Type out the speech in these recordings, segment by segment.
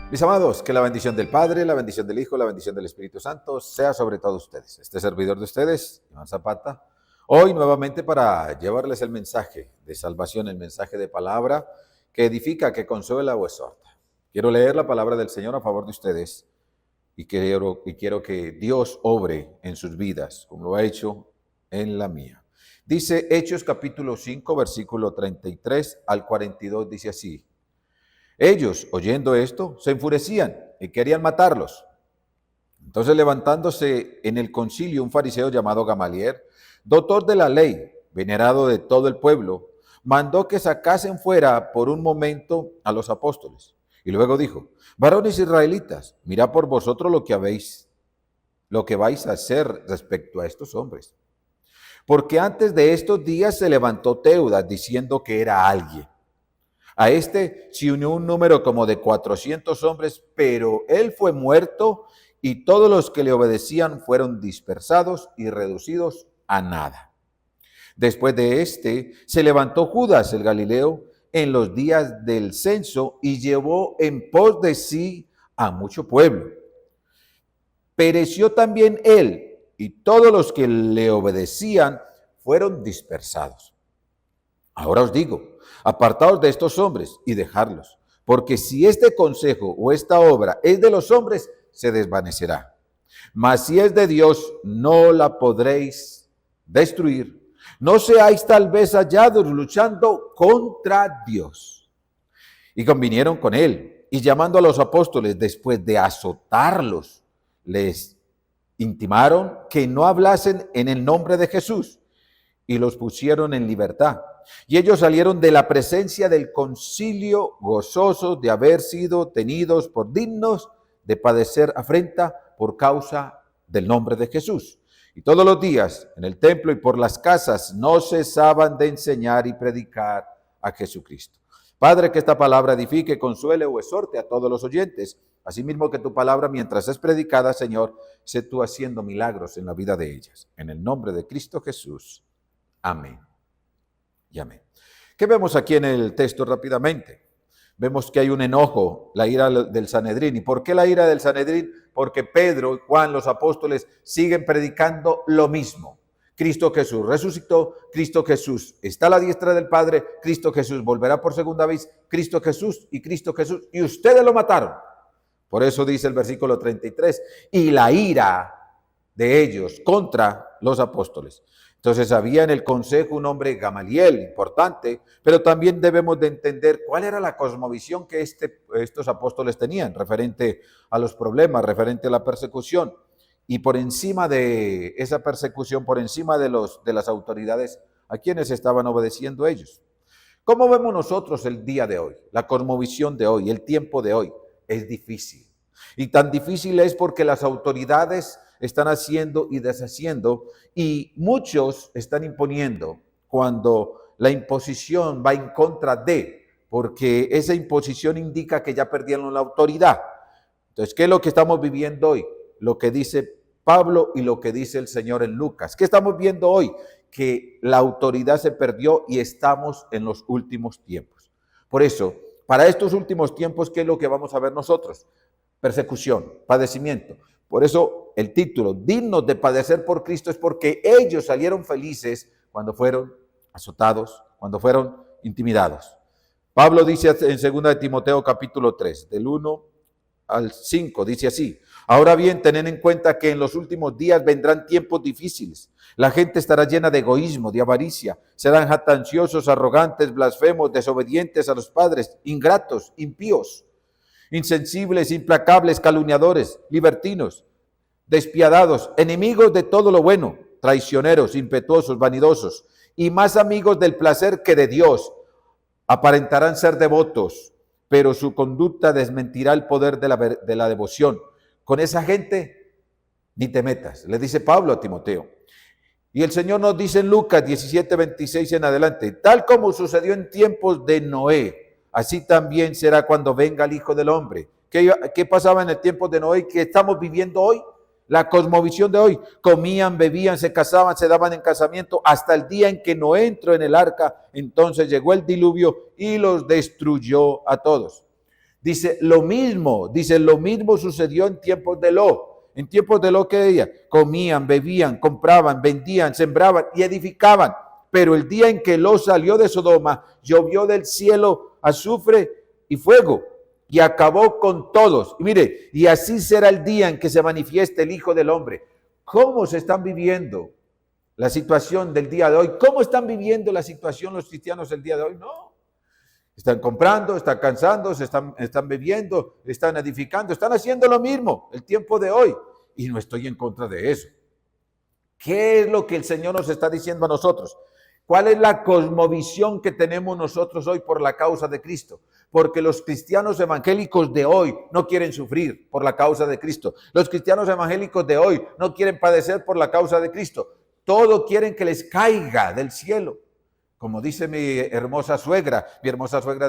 Mis amados, que la bendición del Padre, la bendición del Hijo, la bendición del Espíritu Santo sea sobre todos ustedes. Este servidor de ustedes, Iván Zapata, hoy nuevamente para llevarles el mensaje de salvación, el mensaje de palabra que edifica, que consuela o exhorta. Quiero leer la palabra del Señor a favor de ustedes y quiero que Dios obre en sus vidas, como lo ha hecho en la mía. Dice Hechos capítulo 5, versículo 33 al 42, dice así: ellos, oyendo esto, se enfurecían y querían matarlos. Entonces, levantándose en el concilio un fariseo llamado Gamaliel, doctor de la ley, venerado de todo el pueblo, mandó que sacasen fuera por un momento a los apóstoles. Y luego dijo: varones israelitas, mirad por vosotros lo que vais a hacer respecto a estos hombres. Porque antes de estos días se levantó Teudas diciendo que era alguien. A este se unió un número como de 400 hombres, pero él fue muerto y todos los que le obedecían fueron dispersados y reducidos a nada. Después de este se levantó Judas el Galileo en los días del censo y llevó en pos de sí a mucho pueblo. Pereció también él y todos los que le obedecían fueron dispersados. Ahora os digo, apartaos de estos hombres y dejadlos, porque si este consejo o esta obra es de los hombres, se desvanecerá. Mas si es de Dios, no la podréis destruir. No seáis tal vez hallados luchando contra Dios. Y convinieron con él, y llamando a los apóstoles después de azotarlos, les intimaron que no hablasen en el nombre de Jesús, y los pusieron en libertad. Y ellos salieron de la presencia del concilio gozosos de haber sido tenidos por dignos de padecer afrenta por causa del nombre de Jesús. Y todos los días en el templo y por las casas no cesaban de enseñar y predicar a Jesucristo. Padre, que esta palabra edifique, consuele o exhorte a todos los oyentes. Asimismo que tu palabra, mientras es predicada, Señor, sé tú haciendo milagros en la vida de ellas. En el nombre de Cristo Jesús. Amén y amén. ¿Qué vemos aquí en el texto rápidamente? Vemos que hay un enojo, la ira del Sanedrín. ¿Y por qué la ira del Sanedrín? Porque Pedro y Juan, los apóstoles, siguen predicando lo mismo. Cristo Jesús resucitó, Cristo Jesús está a la diestra del Padre, Cristo Jesús volverá por segunda vez, Cristo Jesús, y ustedes lo mataron. Por eso dice el versículo 33, y la ira de ellos contra los apóstoles. Entonces había en el consejo un hombre Gamaliel, importante, pero también debemos de entender cuál era la cosmovisión que estos apóstoles tenían referente a los problemas, referente a la persecución. Y por encima de esa persecución, por encima de las autoridades, ¿a quienes estaban obedeciendo ellos? ¿Cómo vemos nosotros el día de hoy? La cosmovisión de hoy, el tiempo de hoy, es difícil. Y tan difícil es porque las autoridades están haciendo y deshaciendo y muchos están imponiendo cuando la imposición va en contra de, porque esa imposición indica que ya perdieron la autoridad. Entonces, ¿qué es lo que estamos viviendo hoy? Lo que dice Pablo y lo que dice el Señor en Lucas. ¿Qué estamos viendo hoy? Que la autoridad se perdió y estamos en los últimos tiempos. Por eso, para estos últimos tiempos, ¿qué es lo que vamos a ver nosotros? Persecución, padecimiento. Por eso el título, dignos de padecer por Cristo, es porque ellos salieron felices cuando fueron azotados, cuando fueron intimidados. Pablo dice en 2 de Timoteo capítulo 3, del 1 al 5, dice así: ahora bien, tened en cuenta que en los últimos días vendrán tiempos difíciles. La gente estará llena de egoísmo, de avaricia, serán jactanciosos, arrogantes, blasfemos, desobedientes a los padres, ingratos, impíos, insensibles, implacables, calumniadores, libertinos, despiadados, enemigos de todo lo bueno, traicioneros, impetuosos, vanidosos y más amigos del placer que de Dios. Aparentarán ser devotos, pero su conducta desmentirá el poder de la devoción. Con esa gente ni te metas, le dice Pablo a Timoteo. Y el Señor nos dice en Lucas 17:26 en adelante: tal como sucedió en tiempos de Noé, así también será cuando venga el Hijo del Hombre. ¿Qué pasaba en el tiempo de Noé? ¿Qué estamos viviendo hoy? La cosmovisión de hoy: comían, bebían, se casaban, se daban en casamiento hasta el día en que Noé entró en el arca. Entonces llegó el diluvio y los destruyó a todos. Dice lo mismo sucedió en tiempos de Lot. En tiempos de Lot, que ella comían, bebían, compraban, vendían, sembraban y edificaban. Pero el día en que Lot salió de Sodoma, llovió del cielo azufre y fuego y acabó con todos. Y mire, y así será el día en que se manifieste el Hijo del Hombre. ¿Cómo se están viviendo la situación del día de hoy? ¿Cómo están viviendo la situación los cristianos el día de hoy? No. Están comprando, están cansándose, están bebiendo, están edificando, están haciendo lo mismo el tiempo de hoy. Y no estoy en contra de eso. ¿Qué es lo que el Señor nos está diciendo a nosotros? ¿Cuál es la cosmovisión que tenemos nosotros hoy por la causa de Cristo? Porque los cristianos evangélicos de hoy no quieren sufrir por la causa de Cristo. Los cristianos evangélicos de hoy no quieren padecer por la causa de Cristo. Todo quieren que les caiga del cielo. Como dice mi hermosa suegra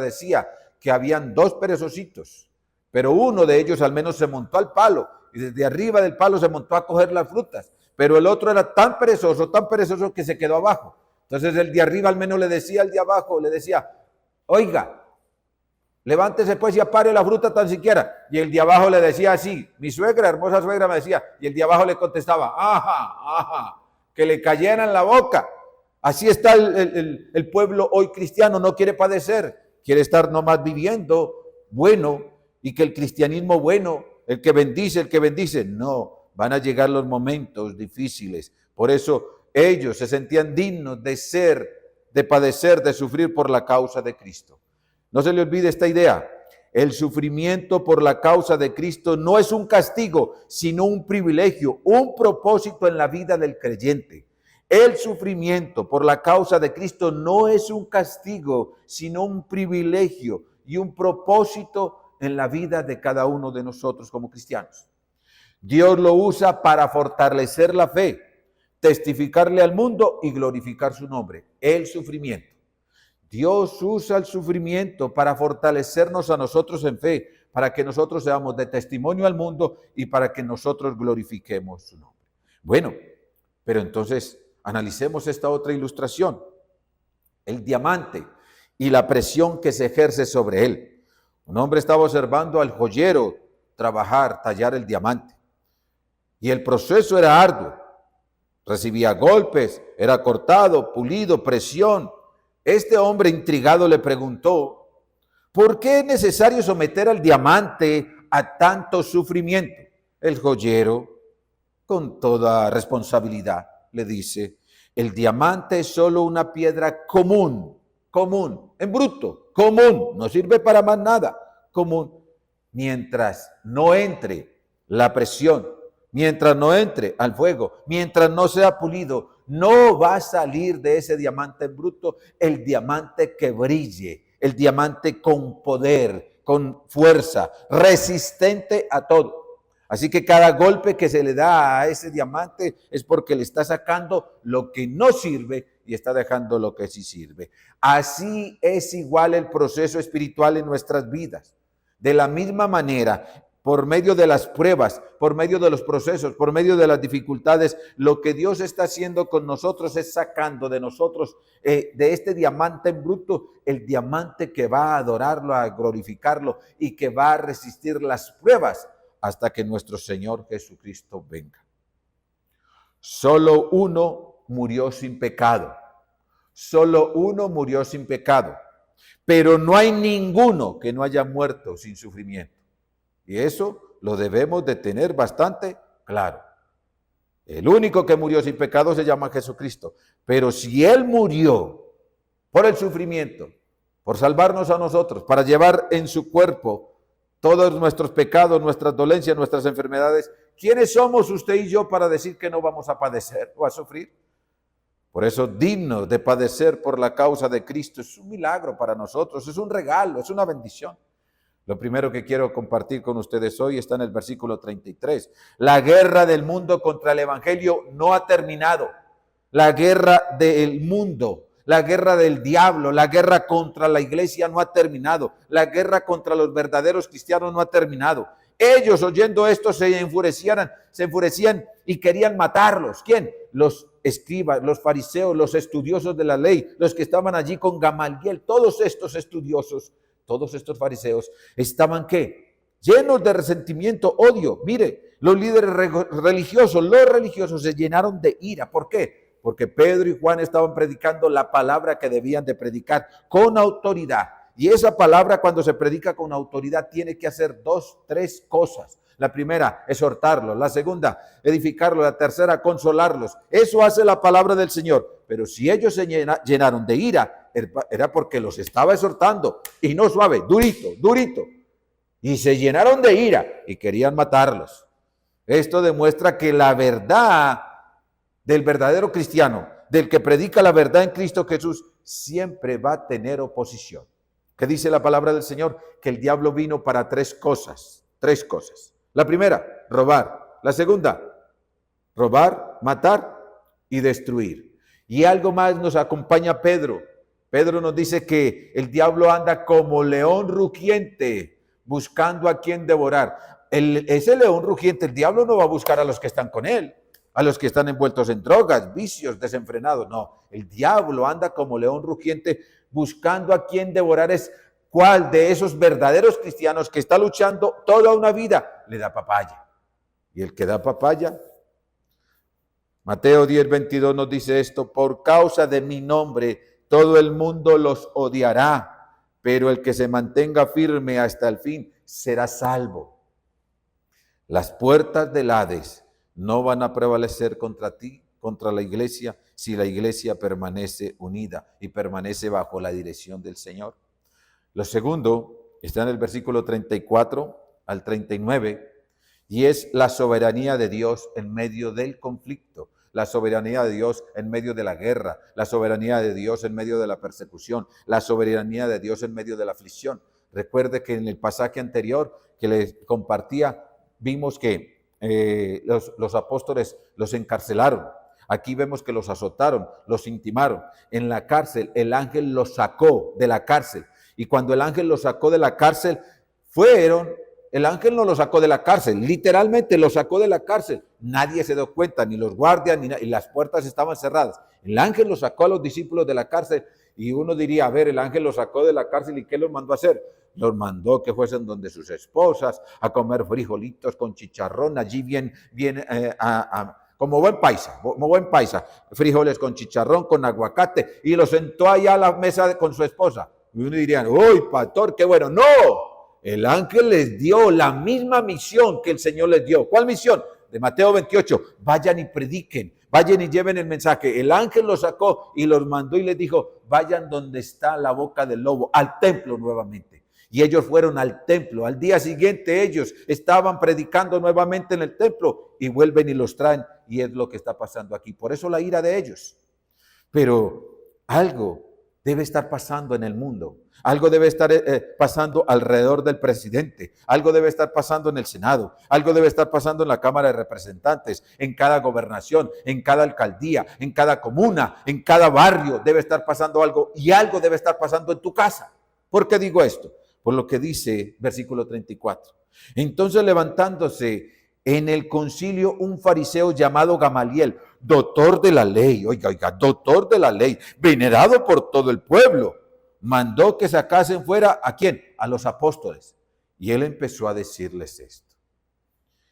decía que habían 2 perezositos, pero uno de ellos al menos se montó al palo y desde arriba del palo se montó a coger las frutas, pero el otro era tan perezoso que se quedó abajo. Entonces el de arriba al menos le decía al de abajo, le decía, oiga, levántese pues y apare la fruta tan siquiera. Y el de abajo le decía así, mi suegra, hermosa suegra me decía, y el de abajo le contestaba, ajá, que le cayera en la boca. Así está el pueblo hoy cristiano, no quiere padecer, quiere estar nomás viviendo bueno y que el cristianismo bueno, el que bendice, no, van a llegar los momentos difíciles. Por eso ellos se sentían dignos de padecer, de sufrir por la causa de Cristo. No se le olvide esta idea, el sufrimiento por la causa de Cristo no es un castigo, sino un privilegio, un propósito en la vida del creyente. El sufrimiento por la causa de Cristo no es un castigo, sino un privilegio y un propósito en la vida de cada uno de nosotros como cristianos. Dios lo usa para fortalecer la fe, testificarle al mundo y glorificar su nombre. El sufrimiento. Dios usa el sufrimiento para fortalecernos a nosotros en fe, para que nosotros seamos de testimonio al mundo y para que nosotros glorifiquemos su nombre. Bueno, pero entonces analicemos esta otra ilustración, el diamante y la presión que se ejerce sobre él. Un hombre estaba observando al joyero trabajar, tallar el diamante. Y el proceso era arduo. Recibía golpes, era cortado, pulido, presión. Este hombre intrigado le preguntó, ¿por qué es necesario someter al diamante a tanto sufrimiento? El joyero, con toda responsabilidad, le dice, el diamante es solo una piedra común, en bruto, común, no sirve para más nada, común. Mientras no entre la presión, mientras no entre al fuego, mientras no sea pulido, no va a salir de ese diamante en bruto el diamante que brille, el diamante con poder, con fuerza, resistente a todo. Así que cada golpe que se le da a ese diamante es porque le está sacando lo que no sirve y está dejando lo que sí sirve. Así es igual el proceso espiritual en nuestras vidas. De la misma manera, por medio de las pruebas, por medio de los procesos, por medio de las dificultades, lo que Dios está haciendo con nosotros es sacando de nosotros, de este diamante en bruto, el diamante que va a adorarlo, a glorificarlo y que va a resistir las pruebas hasta que nuestro Señor Jesucristo venga. Solo uno murió sin pecado. Solo uno murió sin pecado. Pero no hay ninguno que no haya muerto sin sufrimiento. Y eso lo debemos de tener bastante claro. El único que murió sin pecado se llama Jesucristo. Pero si Él murió por el sufrimiento, por salvarnos a nosotros, para llevar en su cuerpo todos nuestros pecados, nuestras dolencias, nuestras enfermedades, ¿quiénes somos usted y yo para decir que no vamos a padecer o a sufrir? Por eso, dignos de padecer por la causa de Cristo es un milagro para nosotros, es un regalo, es una bendición. Lo primero que quiero compartir con ustedes hoy está en el versículo 33. La guerra del mundo contra el evangelio no ha terminado. La guerra del mundo, la guerra del diablo, la guerra contra la iglesia no ha terminado. La guerra contra los verdaderos cristianos no ha terminado. Ellos, oyendo esto, se enfurecían y querían matarlos. ¿Quién? Los escribas, los fariseos, los estudiosos de la ley, los que estaban allí con Gamaliel. Todos estos estudiosos todos estos fariseos estaban ¿qué? Llenos de resentimiento, odio. Mire, los líderes religiosos, los religiosos se llenaron de ira. ¿Por qué? Porque Pedro y Juan estaban predicando la palabra que debían de predicar con autoridad. Y esa palabra, cuando se predica con autoridad, tiene que hacer 2, 3 cosas. La primera, exhortarlos. La segunda, edificarlos. La tercera, consolarlos. Eso hace la palabra del Señor. Pero si ellos se llenaron de ira, era porque los estaba exhortando. Y no suave, durito, durito. Y se llenaron de ira y querían matarlos. Esto demuestra que la verdad del verdadero cristiano, del que predica la verdad en Cristo Jesús, siempre va a tener oposición. ¿Qué dice la palabra del Señor? Que el diablo vino para 3 cosas. 3 cosas. La primera, robar. La segunda, robar, matar y destruir. Y algo más nos acompaña Pedro. Pedro nos dice que el diablo anda como león rugiente, buscando a quien devorar. Ese león rugiente, el diablo no va a buscar a los que están con él, a los que están envueltos en drogas, vicios, desenfrenados. No, el diablo anda como león rugiente buscando a quien devorar. Es cuál de esos verdaderos cristianos que está luchando toda una vida le da papaya. Y el que da papaya, Mateo 10:22 nos dice esto: por causa de mi nombre todo el mundo los odiará, pero el que se mantenga firme hasta el fin será salvo. Las puertas del Hades no van a prevalecer contra ti, contra la iglesia, si la iglesia permanece unida y permanece bajo la dirección del Señor. Lo segundo está en el versículo 34 al 39, y es la soberanía de Dios en medio del conflicto, la soberanía de Dios en medio de la guerra, la soberanía de Dios en medio de la persecución, la soberanía de Dios en medio de la aflicción. Recuerde que en el pasaje anterior que les compartía, vimos que los apóstoles los encarcelaron. Aquí vemos que los azotaron, los intimaron. En la cárcel, el ángel los sacó de la cárcel. Y cuando el ángel los sacó de la cárcel, el ángel no los sacó de la cárcel, literalmente los sacó de la cárcel. Nadie se dio cuenta, ni los guardias, y las puertas estaban cerradas. El ángel los sacó a los discípulos de la cárcel. Y uno diría, a ver, el ángel los sacó de la cárcel, ¿y qué los mandó a hacer? Los mandó que fuesen donde sus esposas, a comer frijolitos con chicharrón, allí bien como buen paisa, frijoles con chicharrón, con aguacate, y los sentó allá a la mesa con su esposa. Y uno diría, uy, pastor, qué bueno. No, el ángel les dio la misma misión que el Señor les dio. ¿Cuál misión? De Mateo 28, vayan y prediquen, vayan y lleven el mensaje. El ángel los sacó y los mandó y les dijo, vayan donde está la boca del lobo, al templo nuevamente. Y ellos fueron al templo. Al día siguiente ellos estaban predicando nuevamente en el templo y vuelven y los traen. Y es lo que está pasando aquí. Por eso la ira de ellos. Pero algo debe estar pasando en el mundo. Algo debe estar pasando alrededor del presidente. Algo debe estar pasando en el Senado. Algo debe estar pasando en la Cámara de Representantes, en cada gobernación, en cada alcaldía, en cada comuna, en cada barrio. Debe estar pasando algo, y algo debe estar pasando en tu casa. ¿Por qué digo esto? Por lo que dice versículo 34. Entonces, levantándose en el concilio un fariseo llamado Gamaliel, doctor de la ley, oiga, doctor de la ley, venerado por todo el pueblo, mandó que sacasen fuera, ¿a quién? A los apóstoles. Y él empezó a decirles esto: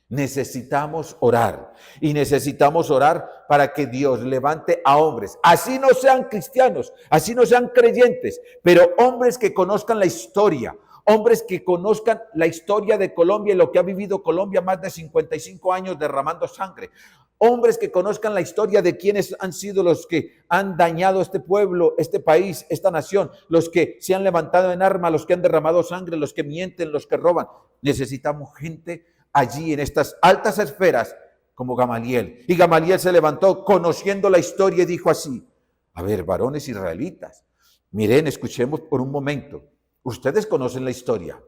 necesitamos orar, y necesitamos orar para que Dios levante a hombres, así no sean cristianos, así no sean creyentes, pero hombres que conozcan la historia, hombres que conozcan la historia de Colombia y lo que ha vivido Colombia, más de 55 años derramando sangre. Hombres que conozcan la historia de quienes han sido los que han dañado este pueblo, este país, esta nación, los que se han levantado en armas, los que han derramado sangre, los que mienten, los que roban. Necesitamos gente allí en estas altas esferas como Gamaliel. Y Gamaliel se levantó conociendo la historia y dijo así: a ver, varones israelitas, miren, escuchemos por un momento. Ustedes conocen la historia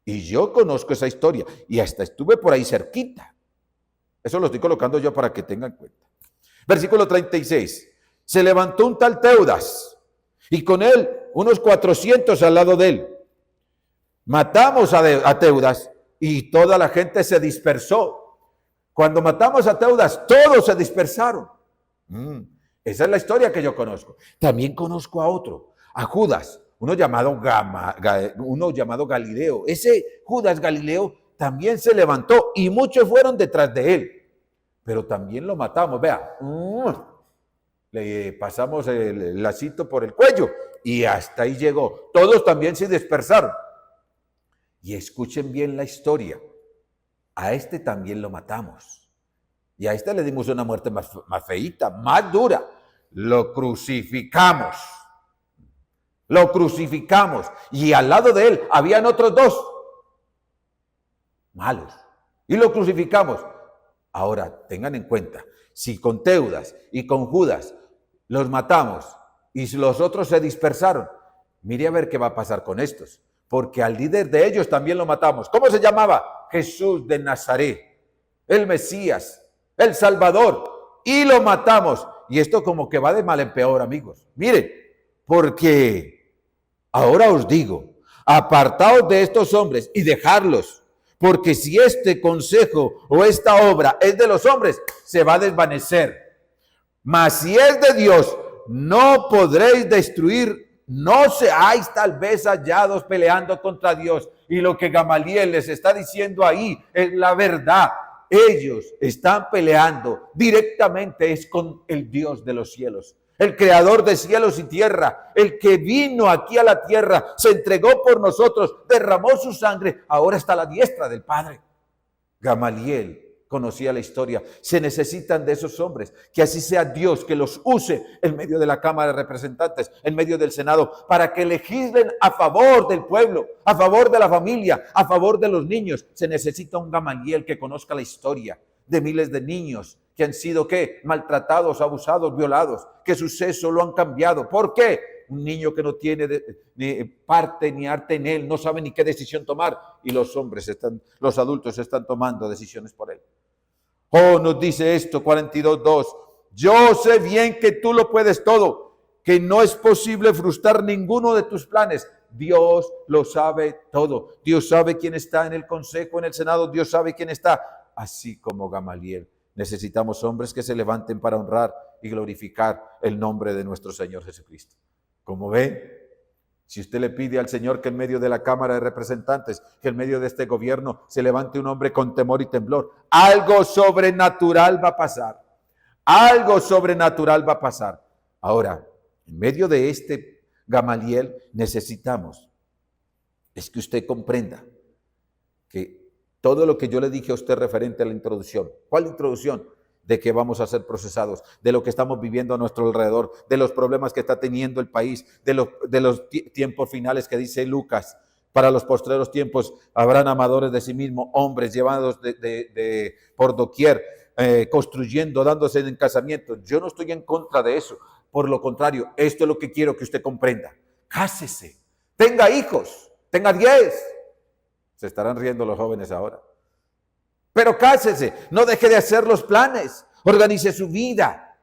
y yo conozco esa historia y hasta estuve por ahí cerquita. Eso lo estoy colocando yo para que tengan cuenta. Versículo 36. Se levantó un tal Teudas y con él unos 400 al lado de él. Matamos a Teudas y toda la gente se dispersó. Cuando matamos a Teudas, todos se dispersaron. Esa es la historia que yo conozco. También conozco a otro, a Judas. uno llamado Galileo. Ese Judas Galileo también se levantó y muchos fueron detrás de él, pero también lo matamos. Vea, le pasamos el lacito por el cuello y hasta ahí llegó. Todos también se dispersaron. Y escuchen bien la historia. A este también lo matamos. Y a este le dimos una muerte más feíta, más dura. Lo crucificamos. Lo crucificamos. Y al lado de él habían otros dos malos. Y lo crucificamos. Ahora, tengan en cuenta, si con Teudas y con Judas los matamos y los otros se dispersaron, mire a ver qué va a pasar con estos. Porque al líder de ellos también lo matamos. ¿Cómo se llamaba? Jesús de Nazaret, el Mesías, el Salvador. Y lo matamos. Y esto como que va de mal en peor, amigos. Miren, porque ahora os digo, apartaos de estos hombres y dejarlos. Porque si este consejo o esta obra es de los hombres, se va a desvanecer. Mas si es de Dios, no podréis destruir. No seáis tal vez hallados peleando contra Dios. Y lo que Gamaliel les está diciendo ahí es la verdad. Ellos están peleando directamente es con el Dios de los cielos, el creador de cielos y tierra, el que vino aquí a la tierra, se entregó por nosotros, derramó su sangre, ahora está a la diestra del Padre. Gamaliel conocía la historia. Se necesitan de esos hombres, que así sea Dios que los use en medio de la Cámara de Representantes, en medio del Senado, para que legislen a favor del pueblo, a favor de la familia, a favor de los niños. Se necesita un Gamaliel que conozca la historia de miles de niños que han sido, ¿qué? Maltratados, abusados, violados, que su sexo lo han cambiado. ¿Por qué? Un niño que no tiene ni parte ni arte en él, no sabe ni qué decisión tomar, y los adultos están tomando decisiones por él. Oh, nos dice esto, 42:2. Yo sé bien que tú lo puedes todo, que no es posible frustrar ninguno de tus planes. Dios lo sabe todo. Dios sabe quién está en el consejo, en el Senado. Dios sabe quién está. Así como Gamaliel, necesitamos hombres que se levanten para honrar y glorificar el nombre de nuestro Señor Jesucristo. Como ven, si usted le pide al Señor que en medio de la Cámara de Representantes, que en medio de este gobierno se levante un hombre con temor y temblor, algo sobrenatural va a pasar. Algo sobrenatural va a pasar. Ahora, en medio de este Gamaliel, necesitamos es que usted comprenda que todo lo que yo le dije a usted referente a la introducción. ¿Cuál introducción? De que vamos a ser procesados, de lo que estamos viviendo a nuestro alrededor, de los problemas que está teniendo el país, de los tiempos finales que dice Lucas. Para los postreros tiempos habrán amadores de sí mismos, hombres llevados por doquier, construyendo, dándose en casamiento. Yo no estoy en contra de eso. Por lo contrario, esto es lo que quiero que usted comprenda. Cásese, tenga hijos, tenga 10. Se estarán riendo los jóvenes ahora. Pero cásese, no deje de hacer los planes, organice su vida.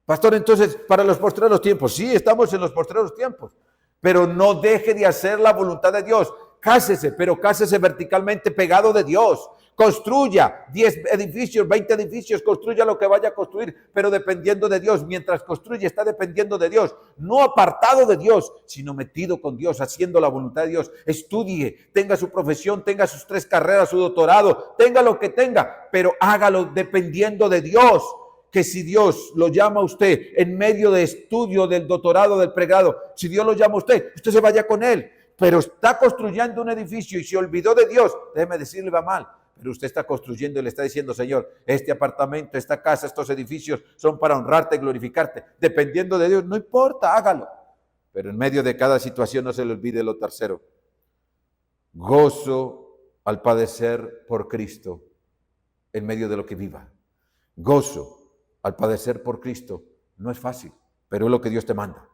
Pastor, entonces, para los postreros tiempos, sí, estamos en los postreros tiempos, pero no deje de hacer la voluntad de Dios. Cásese, pero cásese verticalmente pegado de Dios. Construya 10 edificios, 20 edificios, construya lo que vaya a construir, pero dependiendo de Dios. Mientras construye, está dependiendo de Dios, no apartado de Dios, sino metido con Dios, haciendo la voluntad de Dios. Estudie, tenga su profesión, tenga sus 3 carreras, su doctorado, tenga lo que tenga, pero hágalo dependiendo de Dios. Que si Dios lo llama a usted en medio de estudio del doctorado, del pregrado, si Dios lo llama a usted, usted se vaya con él. Pero está construyendo un edificio y se olvidó de Dios, déjeme decirle, va mal. Pero usted está construyendo y le está diciendo, Señor, este apartamento, esta casa, estos edificios son para honrarte y glorificarte. Dependiendo de Dios, no importa, hágalo. Pero en medio de cada situación no se le olvide lo tercero. Gozo al padecer por Cristo en medio de lo que viva. Gozo al padecer por Cristo no es fácil, pero es lo que Dios te manda.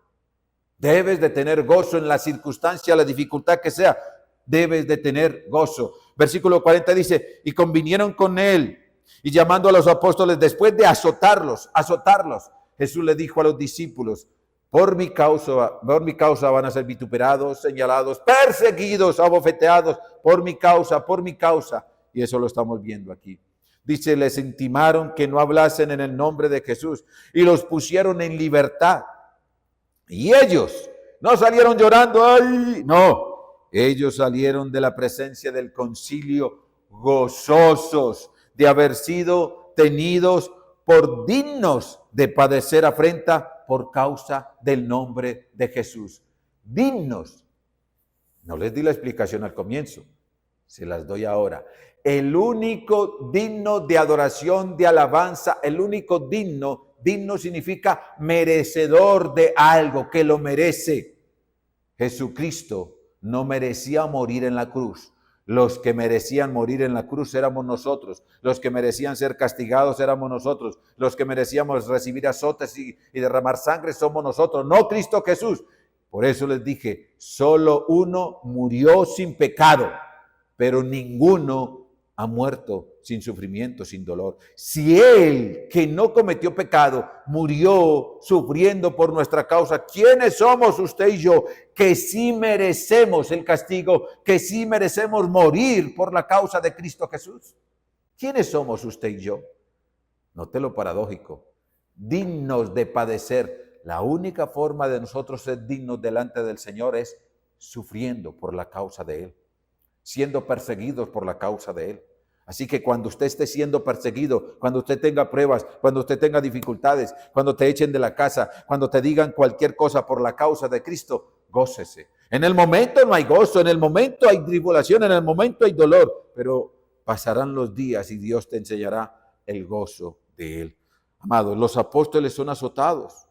Debes de tener gozo en la circunstancia, la dificultad que sea. Debes de tener gozo. Versículo 40 dice, y convinieron con él, y llamando a los apóstoles, después de azotarlos, Jesús le dijo a los discípulos, por mi causa van a ser vituperados, señalados, perseguidos, abofeteados, por mi causa. Y eso lo estamos viendo aquí. Dice, les intimaron que no hablasen en el nombre de Jesús, y los pusieron en libertad. Y ellos, No salieron llorando, ¡ay! No, ellos salieron de la presencia del concilio gozosos de haber sido tenidos por dignos de padecer afrenta por causa del nombre de Jesús. Dignos. No les di la explicación al comienzo, se las doy ahora. El único digno de adoración, de alabanza, el único digno significa merecedor de algo, que lo merece. Jesucristo no merecía morir en la cruz. Los que merecían morir en la cruz éramos nosotros. Los que merecían ser castigados éramos nosotros. Los que merecíamos recibir azotes y derramar sangre somos nosotros, no Cristo Jesús. Por eso les dije, solo uno murió sin pecado, pero ninguno ha muerto sin sufrimiento, sin dolor. Si Él, que no cometió pecado, murió sufriendo por nuestra causa, ¿quiénes somos usted y yo que sí merecemos el castigo, que sí merecemos morir por la causa de Cristo Jesús? ¿Quiénes somos usted y yo? Note lo paradójico, dignos de padecer. La única forma de nosotros ser dignos delante del Señor es sufriendo por la causa de Él, siendo perseguidos por la causa de Él. Así que cuando usted esté siendo perseguido, cuando usted tenga pruebas, cuando usted tenga dificultades, cuando te echen de la casa, cuando te digan cualquier cosa por la causa de Cristo, gócese. En el momento no hay gozo, en el momento hay tribulación, en el momento hay dolor, pero pasarán los días y Dios te enseñará el gozo de Él. Amados, los apóstoles son azotados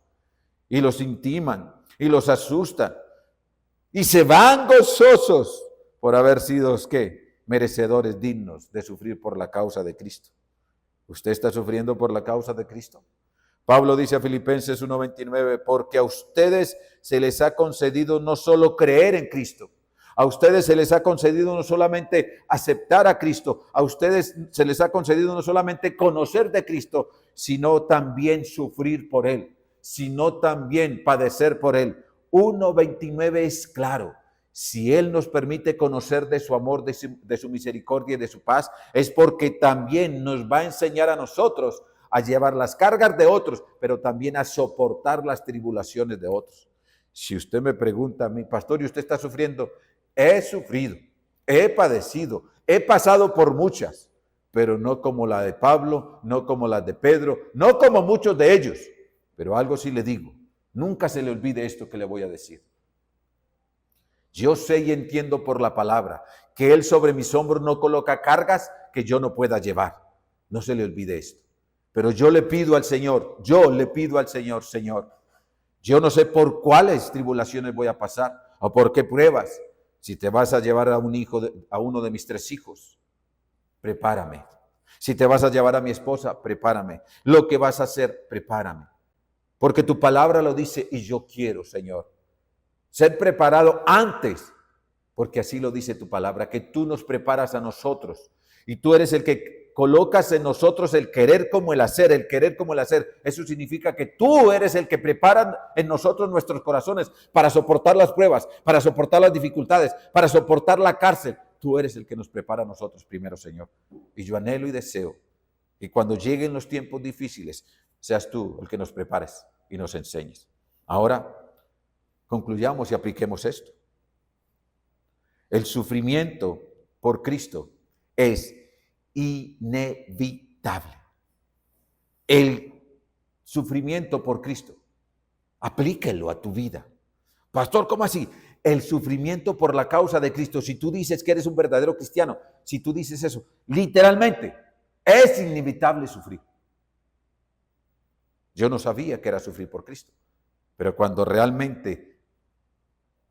y los intiman y los asustan y se van gozosos por haber sido, ¿qué? Merecedores dignos de sufrir por la causa de Cristo. ¿Usted está sufriendo por la causa de Cristo? Pablo dice a Filipenses 1:29, porque a ustedes se les ha concedido no solo creer en Cristo, a ustedes se les ha concedido no solamente aceptar a Cristo, a ustedes se les ha concedido no solamente conocer de Cristo, sino también sufrir por Él, sino también padecer por Él. 1:29 es claro. Si Él nos permite conocer de su amor, de su misericordia y de su paz, es porque también nos va a enseñar a nosotros a llevar las cargas de otros, pero también a soportar las tribulaciones de otros. Si usted me pregunta a mí, pastor, ¿y usted está sufriendo? He sufrido, he padecido, he pasado por muchas, pero no como la de Pablo, no como la de Pedro, no como muchos de ellos. Pero algo sí le digo, nunca se le olvide esto que le voy a decir. Yo sé y entiendo por la palabra que Él sobre mis hombros no coloca cargas que yo no pueda llevar. No se le olvide esto. Pero yo le pido al Señor, Señor, yo no sé por cuáles tribulaciones voy a pasar o por qué pruebas. Si te vas a llevar a a uno de mis 3 hijos, prepárame. Si te vas a llevar a mi esposa, prepárame. Lo que vas a hacer, prepárame. Porque tu palabra lo dice y yo quiero, Señor, ser preparado antes, porque así lo dice tu palabra, que tú nos preparas a nosotros y tú eres el que colocas en nosotros el querer como el hacer, el querer como el hacer. Eso significa que tú eres el que prepara en nosotros nuestros corazones para soportar las pruebas, para soportar las dificultades, para soportar la cárcel. Tú eres el que nos prepara a nosotros primero, Señor. Y yo anhelo y deseo que cuando lleguen los tiempos difíciles, seas tú el que nos prepares y nos enseñes. Ahora, concluyamos y apliquemos esto. El sufrimiento por Cristo es inevitable. El sufrimiento por Cristo, aplíquelo a tu vida. Pastor, ¿cómo así? El sufrimiento por la causa de Cristo, si tú dices que eres un verdadero cristiano, si tú dices eso, literalmente, es inevitable sufrir. Yo no sabía que era sufrir por Cristo, pero cuando realmente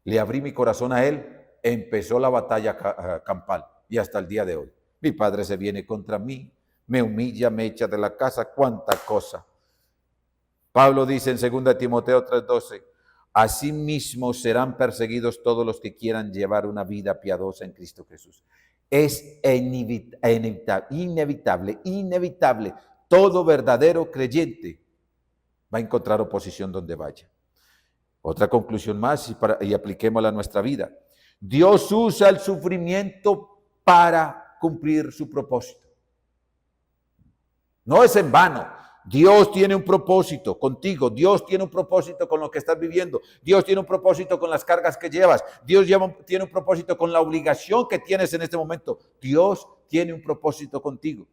le abrí mi corazón a Él, empezó la batalla campal y hasta el día de hoy. Mi padre se viene contra mí, me humilla, me echa de la casa, cuánta cosa. Pablo dice en 2 Timoteo 3:12, asimismo serán perseguidos todos los que quieran llevar una vida piadosa en Cristo Jesús. Es inevitable. Todo verdadero creyente va a encontrar oposición donde vaya. Otra conclusión más y apliquémosla a nuestra vida. Dios usa el sufrimiento para cumplir su propósito. No es en vano. Dios tiene un propósito contigo, Dios tiene un propósito con lo que estás viviendo, Dios tiene un propósito con las cargas que llevas, tiene un propósito con la obligación que tienes en este momento. Dios tiene un propósito contigo.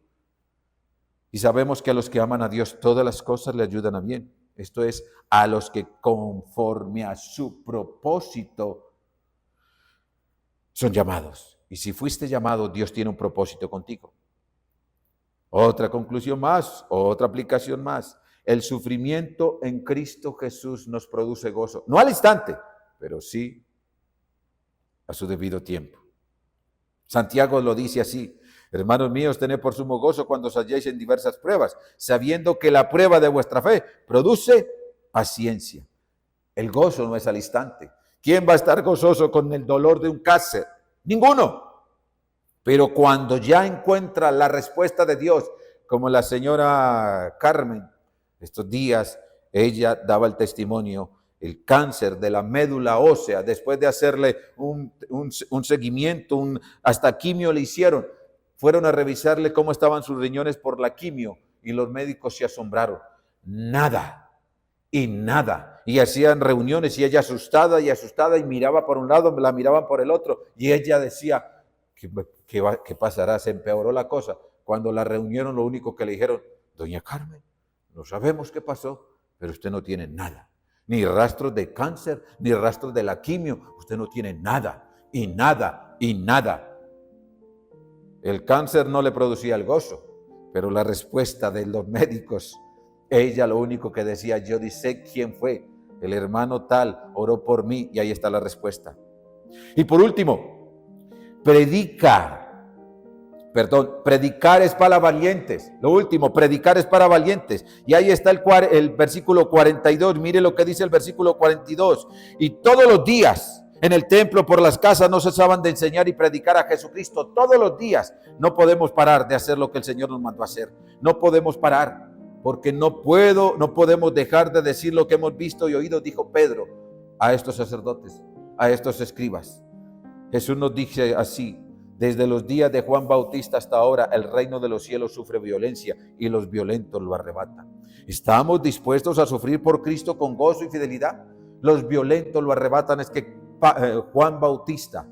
Y sabemos que a los que aman a Dios todas las cosas le ayudan a bien. Esto es, a los que conforme a su propósito son llamados. Y si fuiste llamado, Dios tiene un propósito contigo. Otra conclusión más, otra aplicación más. El sufrimiento en Cristo Jesús nos produce gozo. No al instante, pero sí a su debido tiempo. Santiago lo dice así: hermanos míos, tened por sumo gozo cuando os halléis en diversas pruebas, sabiendo que la prueba de vuestra fe produce paciencia. El gozo no es al instante. ¿Quién va a estar gozoso con el dolor de un cáncer? Ninguno. Pero cuando ya encuentra la respuesta de Dios, como la señora Carmen, estos días ella daba el testimonio, el cáncer de la médula ósea, después de hacerle un seguimiento, hasta quimio le hicieron, fueron a revisarle cómo estaban sus riñones por la quimio y los médicos se asombraron. Nada, y nada. Y hacían reuniones y ella asustada y miraba por un lado, la miraban por el otro y ella decía, ¿qué pasará? Se empeoró la cosa. Cuando la reunieron, lo único que le dijeron: doña Carmen, no sabemos qué pasó, pero usted no tiene nada. Ni rastros de cáncer, ni rastros de la quimio. Usted no tiene nada, y nada, y nada. El cáncer no le producía el gozo, pero la respuesta de los médicos, ella lo único que decía: yo sé quién fue, el hermano tal oró por mí, y ahí está la respuesta. Y por último, predicar es para valientes. Lo último, predicar es para valientes. Y ahí está el versículo 42. Mire lo que dice el versículo 42. Y todos los días en el templo, por las casas, no cesaban de enseñar y predicar a Jesucristo. Todos los días. No podemos parar de hacer lo que el Señor nos mandó a hacer. No podemos parar, porque no podemos dejar de decir lo que hemos visto y oído, dijo Pedro a estos sacerdotes, a estos escribas. Jesús nos dice así: desde los días de Juan Bautista hasta ahora, el reino de los cielos sufre violencia y los violentos lo arrebatan. ¿Estamos dispuestos a sufrir por Cristo con gozo y fidelidad? Los violentos lo arrebatan. Es que Juan Bautista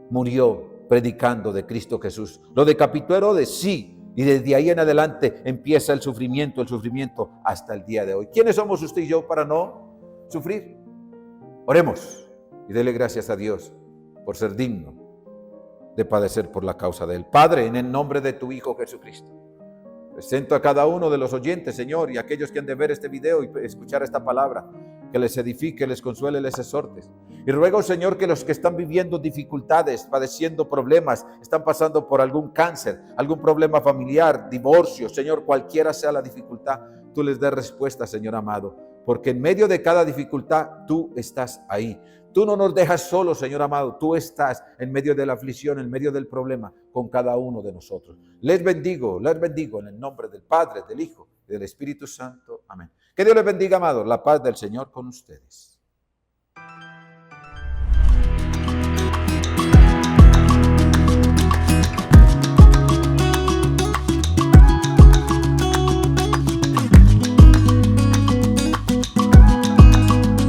murió predicando de Cristo Jesús. Lo decapitó Herodes, sí, y desde ahí en adelante empieza el sufrimiento hasta el día de hoy. ¿Quiénes somos usted y yo para no sufrir? Oremos y dele gracias a Dios por ser digno de padecer por la causa de Él. Padre, en el nombre de tu Hijo Jesucristo, presento a cada uno de los oyentes, Señor, y a aquellos que han de ver este video y escuchar esta palabra, que les edifique, les consuele, les exhorte. Y ruego, Señor, que los que están viviendo dificultades, padeciendo problemas, están pasando por algún cáncer, algún problema familiar, divorcio, Señor, cualquiera sea la dificultad, tú les des respuesta, Señor amado, porque en medio de cada dificultad tú estás ahí. Tú no nos dejas solos, Señor amado. Tú estás en medio de la aflicción, en medio del problema, con cada uno de nosotros. Les bendigo en el nombre del Padre, del Hijo y del Espíritu Santo. Amén. Que Dios les bendiga, amados. La paz del Señor con ustedes.